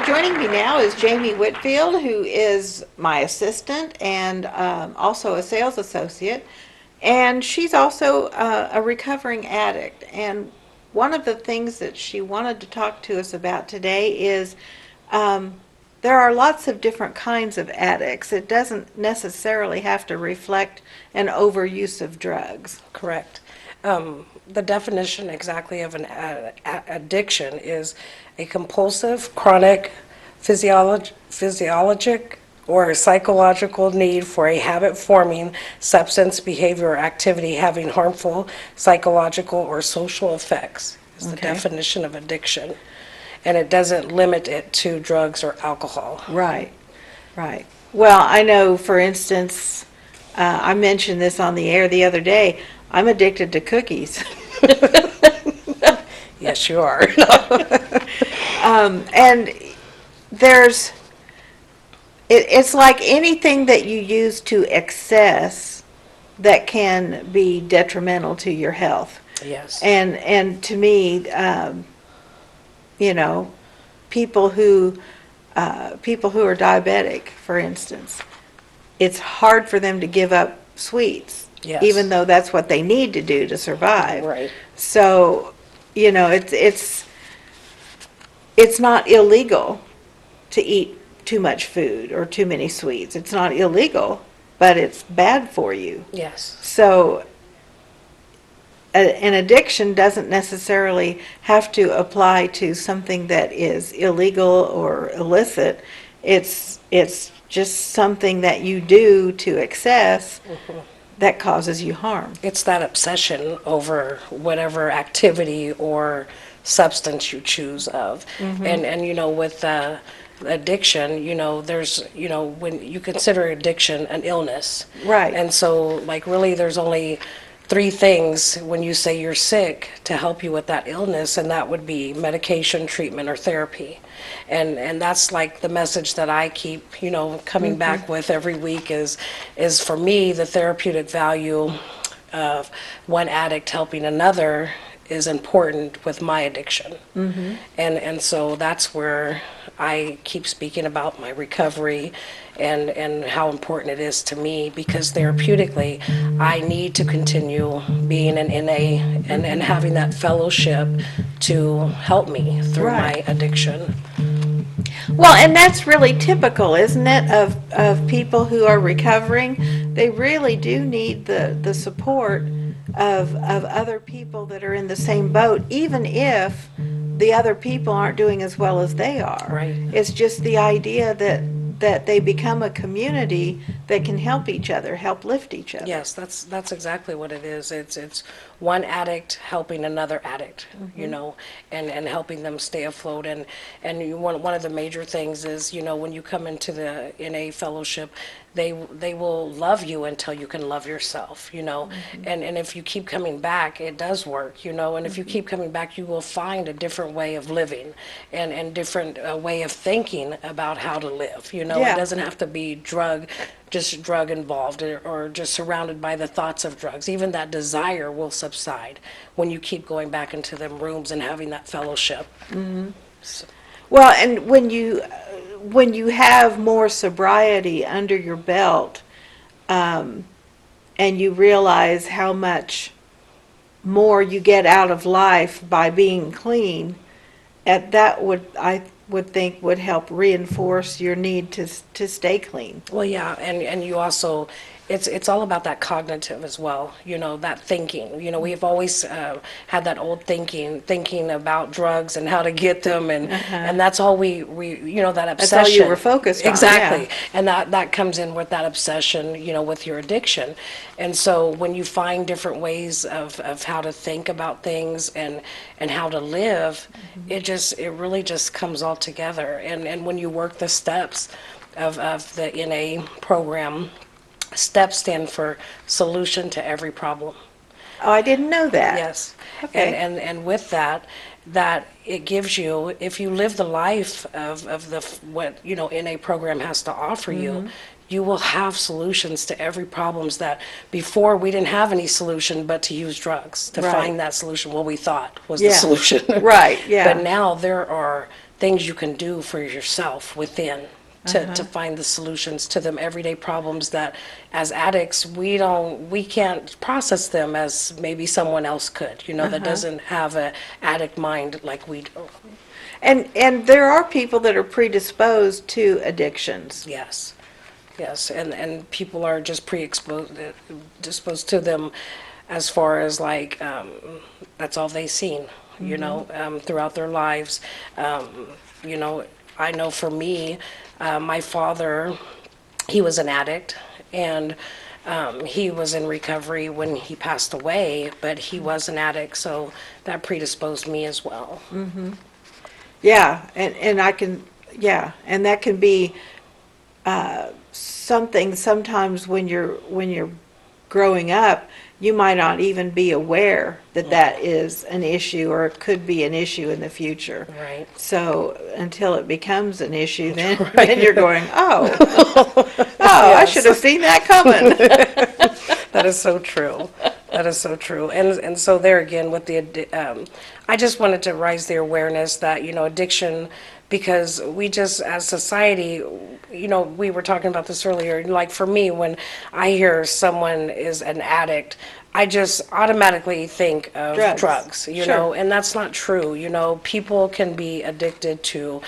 Joining me now is Jamie Whitfield, who is my assistant and also a sales associate. And she's also a recovering addict. And one of the things that she wanted to talk to us about today is um, there are lots of different kinds of addicts. It doesn't necessarily have to reflect an overuse of drugs. Correct. The definition exactly of an addiction is a compulsive, chronic, physiologic, or psychological need for a habit-forming substance, behavior, or activity having harmful psychological or social effects is the Okay. definition of addiction. And it doesn't limit it to drugs or alcohol. Right, right. Well, I know, for instance, I mentioned this on the air the other day. I'm addicted to cookies. Yes, you are. And there's, it's like anything that you use to excess that can be detrimental to your health. Yes. And to me, you know, people who, people who are diabetic, for instance, it's hard for them to give up sweets. Yes. Even though that's what they need to do to survive. Right. So, you know, it's not illegal to eat too much food or too many sweets. It's not illegal, but it's bad for you. Yes. So an addiction doesn't necessarily have to apply to something that is illegal or illicit. It's just something that you do to excess that causes you harm. It's that obsession over whatever activity or substance you choose of. And you know, with addiction, you know, there's, you know, when you consider addiction an illness. Right. And so, like, really, there's only three things when you say you're sick to help you with that illness, and that would be medication, treatment, or therapy. And that's like the message that I keep, you know, coming back with every week is for me, the therapeutic value of one addict helping another is important with my addiction. And so that's where I keep speaking about my recovery and how important it is to me, because therapeutically, I need to continue being an NA and having that fellowship to help me through Right. my addiction. Well, and that's really typical, isn't it, of people who are recovering? They really do need the support of other people that are in the same boat, even if the other people aren't doing as well as they are. Right. It's just the idea that they become a community that can help each other, help lift each other. Yes, that's exactly what it is. It's one addict helping another addict, you know, and helping them stay afloat. And one of the major things is, you know, when you come into the NA fellowship, they will love you until you can love yourself, you know. And if you keep coming back, it does work, you know. And if you keep coming back, you will find a different way of living and different way of thinking about how to live, you know. Yeah. It doesn't have to be just drug involved or just surrounded by the thoughts of drugs. Even that desire will subside when you keep going back into them rooms and having that fellowship. So, Well, and when you have more sobriety under your belt, and you realize how much more you get out of life by being clean, that I would think would help reinforce your need to stay clean. well, yeah, and you also, it's all about that cognitive as well, you know, that thinking. You know, we've always had that old thinking about drugs and how to get them, and that's all we you know, that That's obsession. all you were focused on, Exactly. yeah. And that comes in with that obsession, you know, with your addiction. And so when you find different ways of how to think about things and how to live, it really just comes all together. And when you work the steps of the NA program, STEP stand for solution to every problem. Oh, I didn't know that. Yes. Okay. And with that it gives you, if you live the life of what, you know, NA program has to offer you, you will have solutions to every problems that before we didn't have any solution but to use drugs to Right. find that solution, what we thought was Yeah. the solution. Right, yeah. But now there are things you can do for yourself within to find the solutions to them everyday problems that as addicts we can't process them as maybe someone else could, that doesn't have a addict mind like we do. And there are people that are predisposed to addictions. Yes, yes, and people are just pre-exposed disposed to them as far as like that's all they've seen, throughout their lives. You know, I know for me, my father, he was an addict, and he was in recovery when he passed away, but he was an addict, so that predisposed me as well. Yeah, and I can, yeah, and that can be something sometimes when you're growing up, you might not even be aware that that is an issue or it could be an issue in the future. Right. So until it becomes an issue, then, Right. then you're going, I should have seen that coming. That is so true. That is so true. And so there again with I just wanted to raise the awareness that, addiction, because we just, as society, we were talking about this earlier, like for me, when I hear someone is an addict, I just automatically think of drugs, Sure. and that's not true. People can be addicted to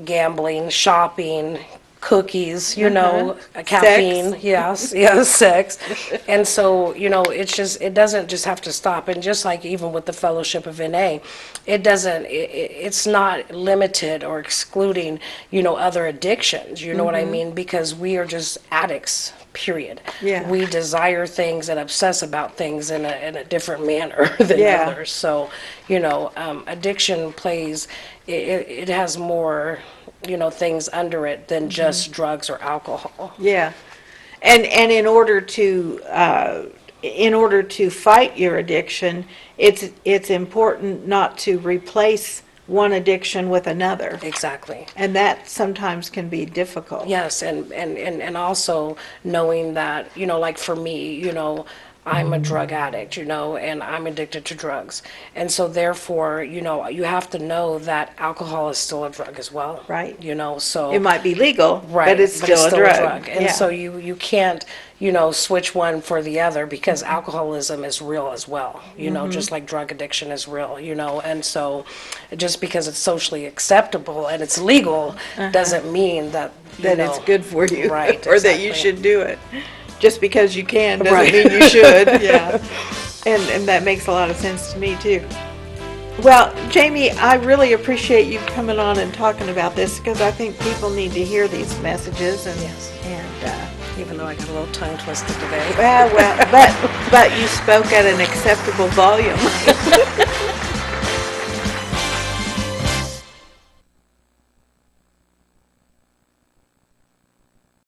gambling, shopping, cookies, caffeine, Sex. yes, sex. And so, it doesn't just have to stop. And just like even with the Fellowship of NA, it's not limited or excluding, other addictions, you know what I mean? Because we are just addicts, period. Yeah. We desire things and obsess about things in a different manner than Yeah. others. So, addiction plays, it has more, things under it than just drugs or alcohol. Yeah, and in order to fight your addiction, it's important not to replace one addiction with another, Exactly. and that sometimes can be difficult. Yes, and also knowing that, like for me, I'm a drug addict, and I'm addicted to drugs. And so therefore, you have to know that alcohol is still a drug as well. Right. So. It might be legal, Right, but it's still a drug. And Yeah. so you can't, switch one for the other because alcoholism is real as well, just like drug addiction is real, and so just because it's socially acceptable and it's legal doesn't mean that, that it's good for you, Right, or that you exactly. should do it. Just because you can doesn't Right. mean you should. Yeah, and that makes a lot of sense to me too. Well, Jamie, I really appreciate you coming on and talking about this because I think people need to hear these messages and Yes. and Even though I got a little tongue twisted today. well, but you spoke at an acceptable volume.